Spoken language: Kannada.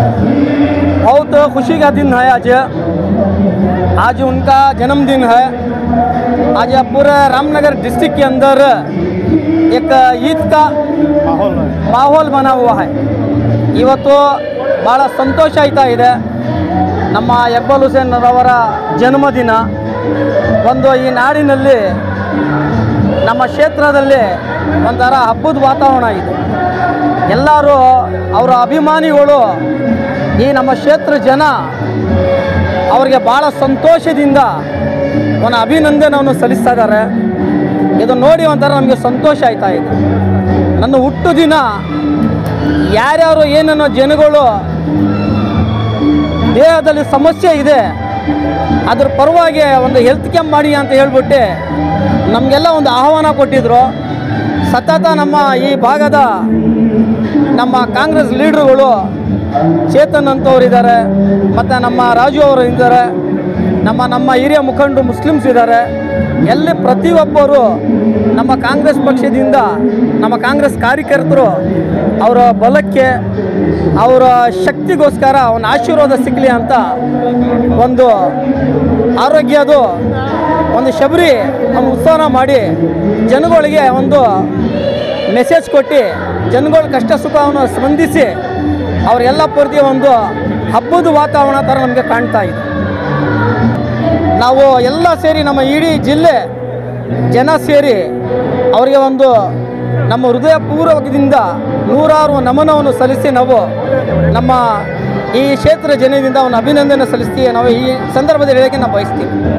बहुत खुशी का दिन है आज उनका जन्मदिन है। आज पूरे रामनगर डिस्ट्रिक्ट के अंदर एक ईद का माहौल बना हुआ है। ಇವತ್ತು ಭಾಳ ಸಂತೋಷ ಆಯ್ತಾ ಇದೆ। ನಮ್ಮ ಇಕ್ಬಾಲ್ ಹುಸೇನ್ ಅವರ ಜನ್ಮದಿನ ಒಂದು ಈ ನಾಡಿನಲ್ಲಿ ನಮ್ಮ ಕ್ಷೇತ್ರದಲ್ಲಿ ಒಂಥರ ಹಬ್ಬದ ವಾತಾವರಣ ಇದೆ। ಎಲ್ಲರೂ ಅವರ ಅಭಿಮಾನಿಗಳು ಈ ನಮ್ಮ ಕ್ಷೇತ್ರ ಜನ ಅವರಿಗೆ ಭಾಳ ಸಂತೋಷದಿಂದ ಒಂದು ಅಭಿನಂದನೆಯನ್ನು ಸಲ್ಲಿಸ್ತಾ ಇದ್ದಾರೆ। ಇದು ನೋಡಿ ಒಂಥರ ನಮಗೆ ಸಂತೋಷ ಆಯ್ತಾ ಇದೆ। ನನ್ನ ಹುಟ್ಟು ದಿನ ಯಾರ್ಯಾರು ಏನನ್ನೋ ಜನಗಳು ದೇಹದಲ್ಲಿ ಸಮಸ್ಯೆ ಇದೆ ಅದ್ರ ಪರವಾಗಿ ಒಂದು ಹೆಲ್ತ್ ಕ್ಯಾಂಪ್ ಮಾಡಿ ಅಂತ ಹೇಳ್ಬಿಟ್ಟು ನಮಗೆಲ್ಲ ಒಂದು ಆಹ್ವಾನ ಕೊಟ್ಟಿದ್ರು। ಸತತ ನಮ್ಮ ಈ ಭಾಗದ ನಮ್ಮ ಕಾಂಗ್ರೆಸ್ ಲೀಡ್ರುಗಳು ಚೇತನ್ ಅಂತವ್ರು ಇದ್ದಾರೆ, ಮತ್ತು ನಮ್ಮ ರಾಜು ಅವರು ಇದ್ದಾರೆ, ನಮ್ಮ ಹಿರಿಯ ಮುಖಂಡರು ಮುಸ್ಲಿಮ್ಸ್ ಇದ್ದಾರೆ। ಎಲ್ಲಿ ಪ್ರತಿಯೊಬ್ಬರು ನಮ್ಮ ಕಾಂಗ್ರೆಸ್ ಪಕ್ಷದಿಂದ ನಮ್ಮ ಕಾಂಗ್ರೆಸ್ ಕಾರ್ಯಕರ್ತರು ಅವರ ಬಲಕ್ಕೆ ಅವರ ಶಕ್ತಿಗೋಸ್ಕರ ಒಂದು ಆಶೀರ್ವಾದ ಸಿಗಲಿ ಅಂತ ಒಂದು ಆರೋಗ್ಯದು ಒಂದು ಶಬರಿ ನಮ್ಮ ಉತ್ಸವನ ಮಾಡಿ ಜನಗಳಿಗೆ ಒಂದು ಮೆಸೇಜ್ ಕೊಟ್ಟು ಜನಗಳ ಕಷ್ಟ ಸುಖವನ್ನು ಸ್ಪಂದಿಸಿ ಅವರೆಲ್ಲ ಪೂರ್ತಿ ಒಂದು ಹಬ್ಬದ ವಾತಾವರಣ ಥರ ನಮಗೆ ಕಾಣ್ತಾ ಇದೆ। ನಾವು ಎಲ್ಲ ಸೇರಿ ನಮ್ಮ ಇಡೀ ಜಿಲ್ಲೆ ಜನ ಸೇರಿ ಅವರಿಗೆ ಒಂದು ನಮ್ಮ ಹೃದಯಪೂರ್ವಕದಿಂದ ನೂರಾರು ನಮನವನ್ನು ಸಲ್ಲಿಸಿ ನಾವು ನಮ್ಮ ಈ ಕ್ಷೇತ್ರ ಜನದಿಂದ ಒಂದು ಅಭಿನಂದನೆ ಸಲ್ಲಿಸ್ತೀವಿ। ನಾವು ಈ ಸಂದರ್ಭದಲ್ಲಿ ಹೇಳೋಕ್ಕೆ ನಾವು ಬಯಸ್ತೀವಿ।